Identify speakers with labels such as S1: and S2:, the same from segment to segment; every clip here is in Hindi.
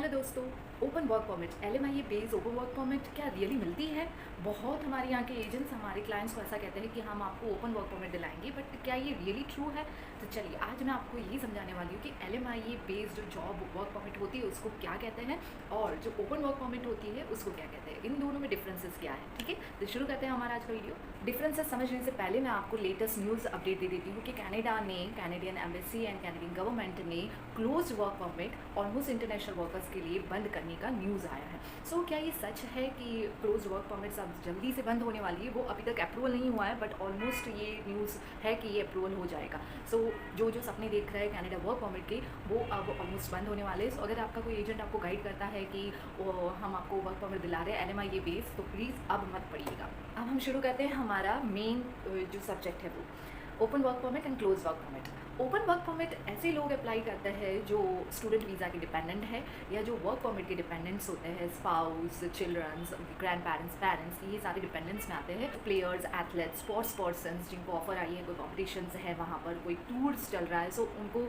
S1: हेलो दोस्तों। Open work permit LMIA based open work permit क्या रियली मिलती है? बहुत हमारे यहाँ के एजेंट्स हमारे क्लाइंट्स को ऐसा कहते हैं कि हम आपको ओपन वर्क परमिट दिलाएंगे, बट क्या ये रियली ट्रू है? तो चलिए आज मैं आपको यही समझाने वाली हूँ कि LMIA बेस्ड जो जॉब वर्क परमिट होती है उसको क्या कहते हैं और जो ओपन वर्क परमिट होती है उसको क्या कहते हैं, इन दोनों में डिफरेंसेस क्या है। ठीक है, तो शुरू करते हैं हमारा आज का वीडियो। डिफरेंसेस समझने से पहले मैं आपको लेटेस्ट न्यूज़ अपडेट दे देती हूँ कि कनाडा ने, Canadian embassy and Canadian government ने close work permit almost international workers के लिए बंद करने का न्यूज़ आया है। सो क्या ये सच है कि क्लोज वर्क परमिट्स अब जल्दी से बंद होने वाली है? वो अभी तक अप्रूवल नहीं हुआ है, बट ऑलमोस्ट ये न्यूज़ है कि ये अप्रूवल हो जाएगा। सो जो जो सपने देख रहे हैं कनाडा वर्क परमिट के, वो अब ऑलमोस्ट बंद होने वाले हैं। सो अगर आपका कोई एजेंट आपको गाइड करता है कि हम आपको वर्क परमिट दिला रहे हैं LMIA बेस, तो प्लीज़ अब मत पड़िएगा। अब हम शुरू करते हैं हमारा मेन जो सब्जेक्ट है वो open work permit and close work permit. Open work permit ऐसे लोग अप्लाई करते हैं जो स्टूडेंट वीज़ा के डिपेंडेंट है या जो वर्क परमिट के डिपेंडेंट्स होते हैं, spouse, childrens, grand parents, parents, ये सारे डिपेंडेंट्स में आते हैं। प्लेयर्स, एथलेट्स, स्पोर्ट्स पर्सनस जिनको ऑफर आई है, कोई कॉम्पिटिशन्स है वहाँ पर, कोई टूर्स चल रहा है, सो उनको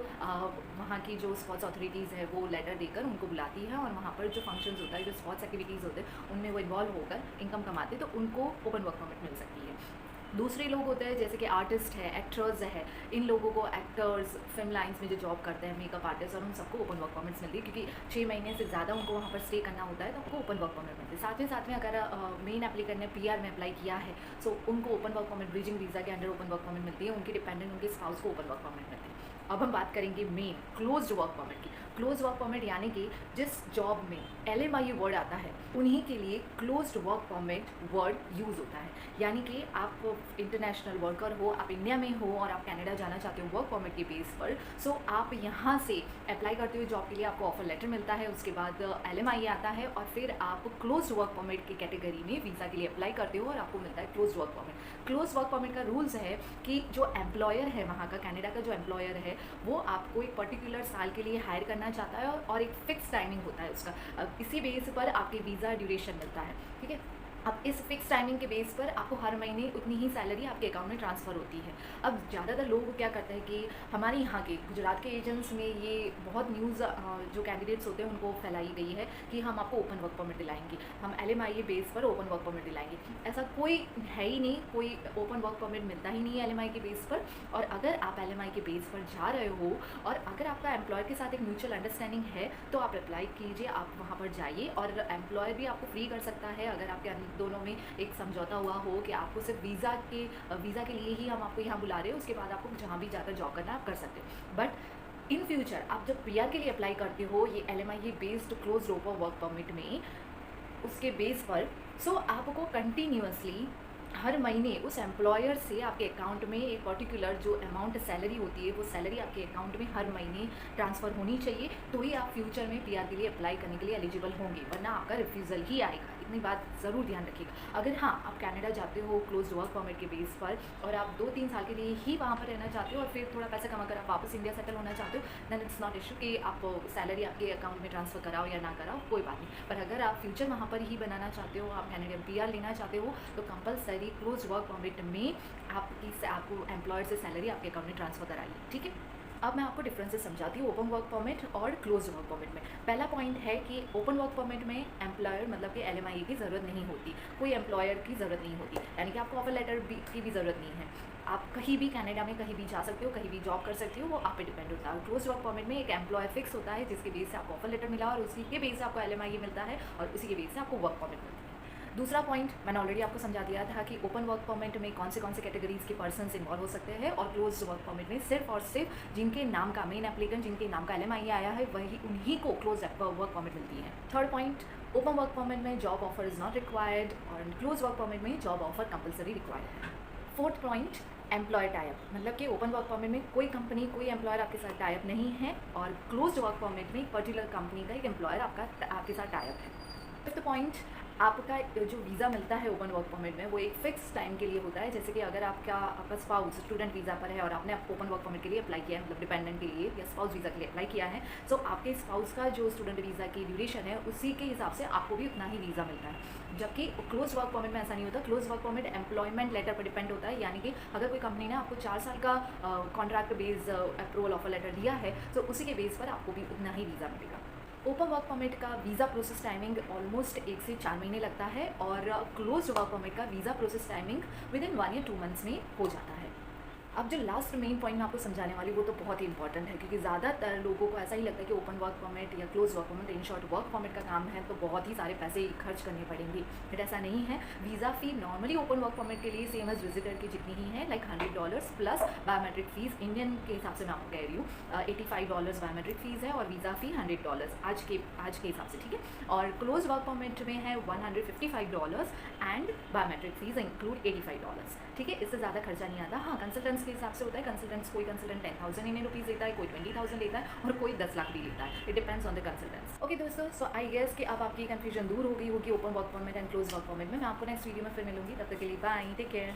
S1: वहाँ की जो स्पोर्ट्स अथॉरिटीज़ है वो लेटर देकर उनको बुलाती है और वहाँ पर जो फंक्शंस होता है, जो स्पोर्ट्स एक्टिविटीज़ होते हैं उनमें वो इन्वॉल्व होकर इनकम कमाते हैं, तो उनको ओपन वर्क परमिट मिल सकती है। दूसरे लोग होते हैं जैसे कि आर्टिस्ट है, एक्टर्स है, इन लोगों को, एक्टर्स, फिल्म लाइंस में जो जॉब करते हैं, मेकअप आर्टिस्ट, और उन सबको ओपन वर्क परमिट्स मिलती है क्योंकि 6 महीने से ज़्यादा उनको वहाँ पर स्टे करना होता है, तो उनको ओपन वर्क परमिट मिलती है। साथ में अगर मेन एप्लीकेंट ने PR में अप्लाई किया है, सो उनको open work permit, bridging visa के अंडर ओपन वर्क परमिट मिलती है, उनके डिपेंडेंट, उनके स्पाउस को ओपन वर्क परमिट मिलती है। अब हम बात करेंगे मेन क्लोज्ड वर्क परमिट की। क्लोज वर्क परमिट यानी कि जिस जॉब में LMIA वर्ड आता है उन्हीं के लिए closed work permit word use होता है। यानी कि आप इंटरनेशनल वर्कर हो, आप इंडिया में हो और आप कनाडा जाना चाहते हो वर्क परमिट के बेस पर, सो आप यहाँ से अप्लाई करते हुए जॉब के लिए आपको ऑफर लेटर मिलता है, उसके बाद LMIA आता है और फिर आप क्लोज वर्क परमिट की कैटेगरी में वीज़ा के लिए अप्लाई करते हो और आपको मिलता है close work permit. Close work permit का रूल्स है कि जो एम्प्लॉयर है वहाँ का, कनाडा का जो एम्प्लॉयर है, वो आपको एक पर्टिकुलर साल के लिए हायर करना चाहता है और एक फिक्स टाइमिंग होता है उसका। इसी बेस पर आपके वीज़ा ड्यूरेशन मिलता है। ठीक है, अब इस फिक्स टाइमिंग के बेस पर आपको हर महीने उतनी ही सैलरी आपके अकाउंट में ट्रांसफ़र होती है। अब ज़्यादातर लोग क्या करते हैं कि हमारे यहाँ के गुजरात के एजेंट्स में ये बहुत न्यूज़ जो कैंडिडेट्स होते हैं उनको फैलाई गई है कि हम आपको ओपन वर्क परमिट दिलाएंगे, हम LMIA बेस पर ओपन वर्क परमिट दिलाएंगे। ऐसा कोई है ही नहीं, कोई ओपन वर्क परमिट मिलता ही नहीं है LMIA के बेस पर। और अगर आप LMIA के बेस पर जा रहे हो और अगर आपका एम्प्लॉयर के साथ एक म्यूचुअल अंडरस्टैंडिंग है, तो आप अप्लाई कीजिए, आप वहाँ पर जाइए और एम्प्लॉयर भी आपको फ्री कर सकता है अगर आपके दोनों में एक समझौता हुआ हो कि आपको सिर्फ वीज़ा के लिए ही हम आपको यहाँ बुला रहे हो, उसके बाद आपको जहाँ भी जाकर जॉब करना आप कर सकते हो। बट इन फ्यूचर आप जब PR के लिए अप्लाई करते हो ये LMIA based close open work permit में, उसके बेस पर सो आपको कंटिन्यूअसली हर महीने उस एम्प्लॉयर से आपके अकाउंट में एक पर्टिकुलर जो अमाउंट सैलरी होती है, वो सैलरी आपके अकाउंट में हर महीने ट्रांसफ़र होनी चाहिए, तो ही आप फ्यूचर में PR के लिए अप्लाई करने के लिए एलिजिबल होंगे, वरना आपका रिफ्यूज़ल ही आएगा। इतनी बात ज़रूर ध्यान रखिएगा। अगर हाँ आप कनाडा जाते हो क्लोज वर्क परमिट के बेस पर और आप 2-3 साल के लिए ही वहाँ पर रहना चाहते हो और फिर थोड़ा पैसा कमा कर आप वापस इंडिया सेटल होना चाहते हो, दैन इट्स नॉट इशू कि आप सैलरी आपके अकाउंट में ट्रांसफ़र कराओ या ना कराओ, कोई बात नहीं। पर अगर आप फ्यूचर वहाँ पर ही बनाना चाहते हो, आप कैनेडियन PR लेना चाहते हो, तो कंपलसरी क्लोज वर्क परमिट में आपको एम्प्लॉयर से सैलरी आपके अकाउंट में ट्रांसफ़र कराइए। ठीक है, अब मैं आपको डिफरेंसेस समझाती हूँ ओपन वर्क परमिट और क्लोज वर्क परमिट में। पहला पॉइंट है कि ओपन वर्क परमिट में एम्प्लॉयर मतलब कि LMIA की ज़रूरत नहीं होती, कोई एम्प्लॉयर की ज़रूरत नहीं होती, यानी कि आपको ऑफर लेटर की भी ज़रूरत नहीं है। आप कहीं भी कनाडा में कहीं भी जा सकते हो, कहीं भी जॉब कर सकते हो, वो आप पे डिपेंड होता है। क्लोज वर्क परमिट में एक एम्प्लॉयर फिक्स होता है जिसके बेस से आपको ऑफर लेटर मिला और उसी के बेस से आपको LMIA मिलता है और उसी के बेस से आपको वर्क परमिट मिलता है। दूसरा पॉइंट मैंने ऑलरेडी आपको समझा दिया था कि ओपन वर्क परमिट में कौन से कैटेगरीज के पर्सन्स इन्वॉल्व हो सकते हैं और क्लोज वर्क परमिट में सिर्फ और सिर्फ जिनके नाम का मेन एप्लीकेंट, जिनके नाम का LMIA आया है, वही उन्हीं को क्लोज वर्क परमिट मिलती है। Third point, open work permit में job offer is not required और क्लोज वर्क परमिट में जॉब ऑफर कंपलसरी रिक्वायर्ड है। फोर्थ पॉइंट, एम्प्लॉयर टाइप, मतलब कि ओपन वर्क परमिट में कोई कंपनी, कोई एम्प्लॉयर आपके साथ टाइप नहीं है और क्लोज वर्क परमिट में एक पर्टिकुलर कंपनी का एक एम्प्लॉयर आपके साथ टाइप है। फिफ्थ पॉइंट, आपका जो वीज़ा मिलता है ओपन वर्क परमिट में वो एक फ़िक्स टाइम के लिए होता है। जैसे कि अगर आपका स्पाउस स्टूडेंट वीज़ा पर है और आपने ओपन वर्क परमिट के लिए अप्लाई किया है, मतलब डिपेंडेंट के लिए या स्पाउस वीज़ा के लिए अप्लाई किया है, तो आपके स्पाउस का जो स्टूडेंट वीज़ा की ड्यूरेशन है उसी के हिसाब से आपको भी उतना ही वीज़ा मिलता है। जबकि क्लोज वर्क परमिट में ऐसा नहीं होता। Close work permit employment letter पर डिपेंड होता है, यानी कि अगर कोई कंपनी ने आपको 4 साल का contract base approval offer letter दिया है तो उसी के बेस पर आपको भी उतना ही वीज़ा मिलेगा। ओपन वर्क परमिट का वीज़ा प्रोसेस टाइमिंग ऑलमोस्ट 1 से 4 महीने लगता है और क्लोज्ड वर्क परमिट का visa process timing with in 1 या 2 मंथ्स में हो जाता है। अब जो लास्ट मेन पॉइंट मैं आपको समझाने वाली वो तो बहुत ही इंपॉर्टेंट है, क्योंकि ज़्यादातर लोगों को ऐसा ही लगता है कि ओपन वर्क परमिट या close work permit, in short work permit का काम है तो बहुत ही सारे पैसे खर्च करने पड़ेंगे, बट ऐसा नहीं है। वीज़ा फ़ी नॉर्मली ओपन वर्क परमिट के लिए सेम एज विजिटर की जितनी ही है, like $100 plus biometric fees. Indian के हिसाब से मैं आपको कह रही हूँ, $85 बायोमेट्रिक फ़ीस है और वीज़ा फ़ी $100 आज के हिसाब से, ठीक है। और क्लोज वर्क परमिट में है $155 एंड बायोमेट्रिक फ़ीस इंक्लूड $85, ठीक है। इससे ज़्यादा खर्चा नहीं आता। हाँ, कंसल्टेंट्स के हिसाब से होता है। कोई कंसल्टेंट 10,000 इंडियन रुपीज़ लेता है, कोई 20,000 लेता है और कोई 10 लाख भी लेता है। It depends on the consultants. Okay दोस्तों, सो आई गेस कि अब आपकी कन्फ्यूजन दूर हो गई होगी open work permit and close work permit में। मैं आपको नेक्स्ट वीडियो में फिर मिलूंगी, तब तक के लिए बाय, टेक केयर।